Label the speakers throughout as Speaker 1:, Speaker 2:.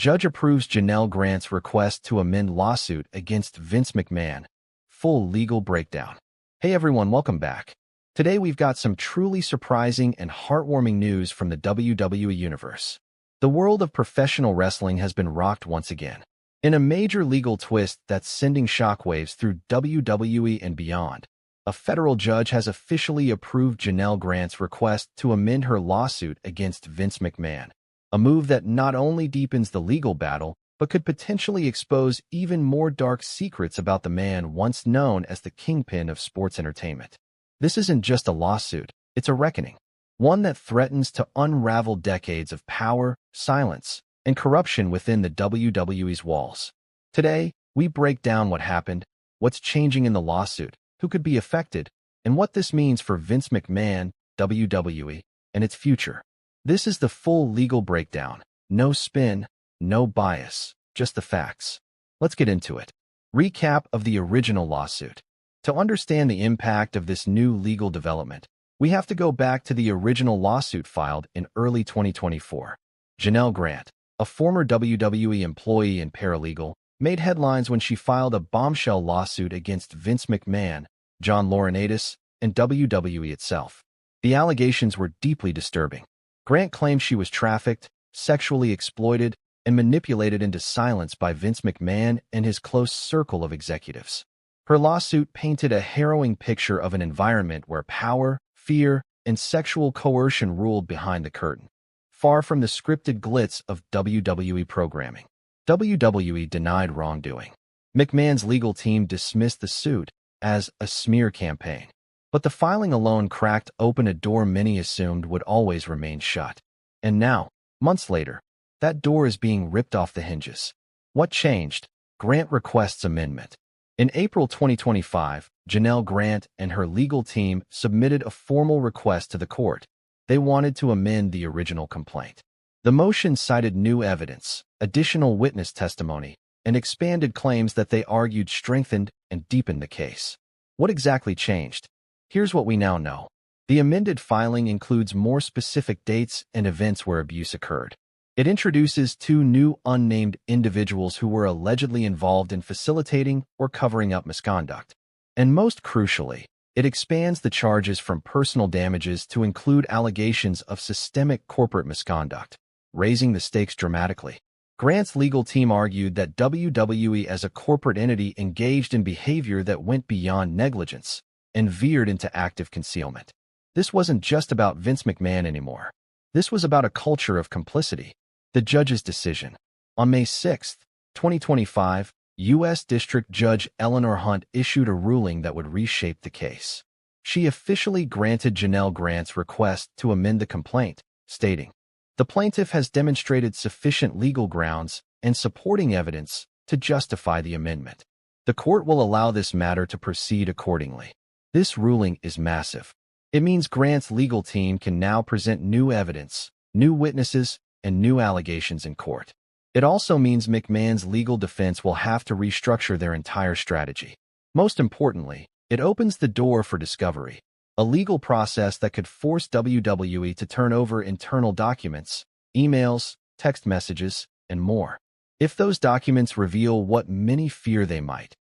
Speaker 1: Judge approves Janel Grant's request to amend lawsuit against Vince McMahon. Full legal breakdown. Hey everyone, welcome back. Today we've got some truly surprising and heartwarming news from the WWE Universe. The world of professional wrestling has been rocked once again. In a major legal twist that's sending shockwaves through WWE and beyond, a federal judge has officially approved Janel Grant's request to amend her lawsuit against Vince McMahon, a move that not only deepens the legal battle, but could potentially expose even more dark secrets about the man once known as the kingpin of sports entertainment. This isn't just a lawsuit, it's a reckoning, one that threatens to unravel decades of power, silence, and corruption within the WWE's walls. Today, we break down what happened, what's changing in the lawsuit, who could be affected, and what this means for Vince McMahon, WWE, and its future. This is the full legal breakdown. No spin, no bias, just the facts. Let's get into it. Recap of the original lawsuit. To understand the impact of this new legal development, we have to go back to the original lawsuit filed in early 2024. Janel Grant, a former WWE employee and paralegal, made headlines when she filed a bombshell lawsuit against Vince McMahon, John Laurinaitis, and WWE itself. The allegations were deeply disturbing. Grant claimed she was trafficked, sexually exploited, and manipulated into silence by Vince McMahon and his close circle of executives. Her lawsuit painted a harrowing picture of an environment where power, fear, and sexual coercion ruled behind the curtain, far from the scripted glitz of WWE programming. WWE denied wrongdoing. McMahon's legal team dismissed the suit as a smear campaign. But the filing alone cracked open a door many assumed would always remain shut. And now, months later, that door is being ripped off the hinges. What changed? Grant requests amendment. In April 2025, Janel Grant and her legal team submitted a formal request to the court. They wanted to amend the original complaint. The motion cited new evidence, additional witness testimony, and expanded claims that they argued strengthened and deepened the case. What exactly changed? Here's what we now know. The amended filing includes more specific dates and events where abuse occurred. It introduces two new unnamed individuals who were allegedly involved in facilitating or covering up misconduct. And most crucially, it expands the charges from personal damages to include allegations of systemic corporate misconduct, raising the stakes dramatically. Grant's legal team argued that WWE as a corporate entity engaged in behavior that went beyond negligence and veered into active concealment. This wasn't just about Vince McMahon anymore. This was about a culture of complicity. The judge's decision. On May 6, 2025, U.S. District Judge Eleanor Hunt issued a ruling that would reshape the case. She officially granted Janel Grant's request to amend the complaint, stating, "The plaintiff has demonstrated sufficient legal grounds and supporting evidence to justify the amendment. The court will allow this matter to proceed accordingly." This ruling is massive. It means Grant's legal team can now present new evidence, new witnesses, and new allegations in court. It also means McMahon's legal defense will have to restructure their entire strategy. Most importantly, it opens the door for discovery, a legal process that could force WWE to turn over internal documents, emails, text messages, and more. If those documents reveal what many fear they might,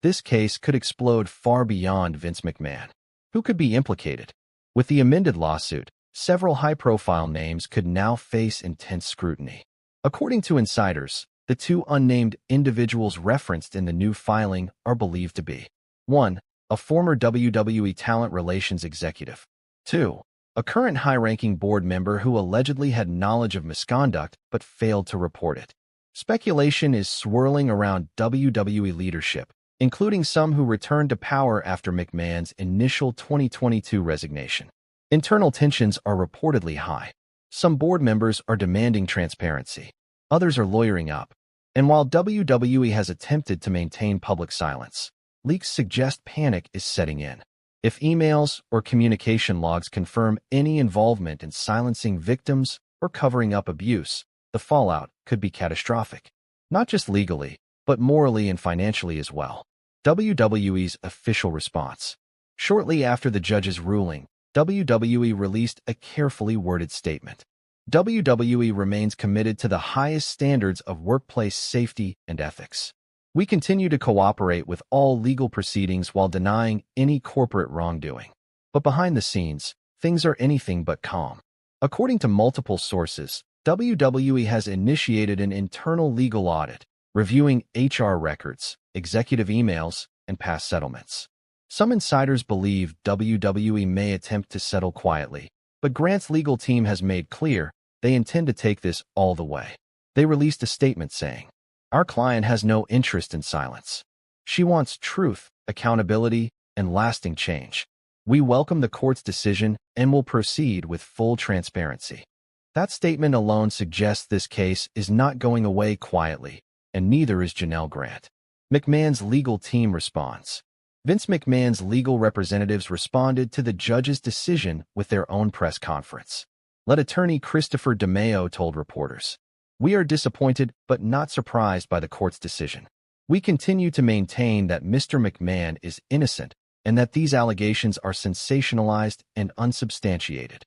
Speaker 1: this case could explode far beyond Vince McMahon. Who could be implicated? With the amended lawsuit, several high-profile names could now face intense scrutiny. According to insiders, the two unnamed individuals referenced in the new filing are believed to be 1. A former WWE talent relations executive. 2. A current high-ranking board member who allegedly had knowledge of misconduct but failed to report it. Speculation is swirling around WWE leadership, including some who returned to power after McMahon's initial 2022 resignation. Internal tensions are reportedly high. Some board members are demanding transparency. Others are lawyering up. And while WWE has attempted to maintain public silence, leaks suggest panic is setting in. If emails or communication logs confirm any involvement in silencing victims or covering up abuse, the fallout could be catastrophic. Not just legally, but morally and financially as well. WWE's official response. Shortly after the judge's ruling, WWE released a carefully worded statement. WWE remains committed to the highest standards of workplace safety and ethics. We continue to cooperate with all legal proceedings while denying any corporate wrongdoing. But behind the scenes, things are anything but calm. According to multiple sources, WWE has initiated an internal legal audit, reviewing HR records, executive emails, and past settlements. Some insiders believe WWE may attempt to settle quietly, but Grant's legal team has made clear they intend to take this all the way. They released a statement saying, "Our client has no interest in silence. She wants truth, accountability, and lasting change. We welcome the court's decision and will proceed with full transparency." That statement alone suggests this case is not going away quietly, and neither is Janel Grant. McMahon's legal team responds. Vince McMahon's legal representatives responded to the judge's decision with their own press conference. Lead attorney Christopher DeMeo told reporters, "We are disappointed but not surprised by the court's decision. We continue to maintain that Mr. McMahon is innocent and that these allegations are sensationalized and unsubstantiated."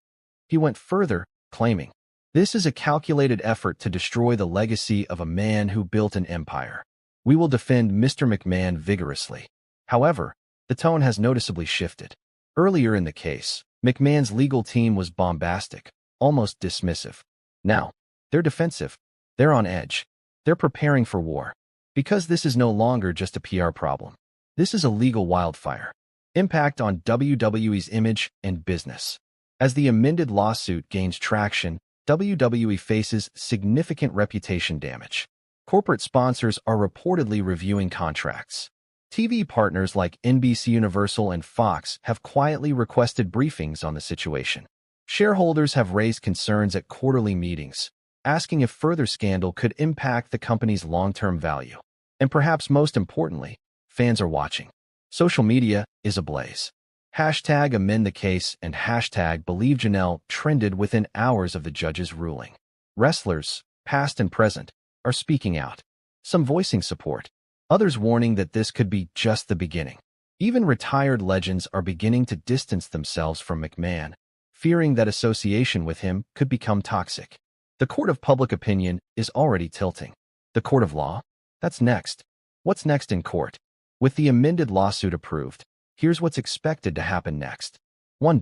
Speaker 1: He went further, claiming, "This is a calculated effort to destroy the legacy of a man who built an empire. We will defend Mr. McMahon vigorously." However, the tone has noticeably shifted. Earlier in the case, McMahon's legal team was bombastic, almost dismissive. Now, they're defensive. They're on edge. They're preparing for war. Because this is no longer just a PR problem. This is a legal wildfire. Impact on WWE's image and business. As the amended lawsuit gains traction, WWE faces significant reputation damage. Corporate sponsors are reportedly reviewing contracts. TV partners like NBC Universal and Fox have quietly requested briefings on the situation. Shareholders have raised concerns at quarterly meetings, asking if further scandal could impact the company's long-term value. And perhaps most importantly, fans are watching. Social media is ablaze. Hashtag amend the case and hashtag believe Janel trended within hours of the judge's ruling. Wrestlers, past and present, are speaking out. Some voicing support, others warning that this could be just the beginning. Even retired legends are beginning to distance themselves from McMahon, fearing that association with him could become toxic. The court of public opinion is already tilting. The court of law? That's next. What's next in court? With the amended lawsuit approved, here's what's expected to happen next. 1.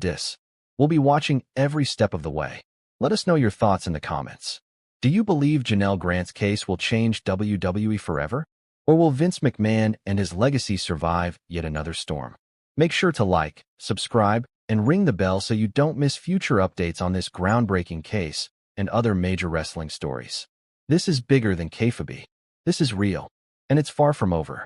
Speaker 1: We'll be watching every step of the way. Let us know your thoughts in the comments. Do you believe Janel Grant's case will change WWE forever? Or will Vince McMahon and his legacy survive yet another storm? Make sure to like, subscribe, and ring the bell so you don't miss future updates on this groundbreaking case and other major wrestling stories. This is bigger than kayfabe. This is real, and it's far from over.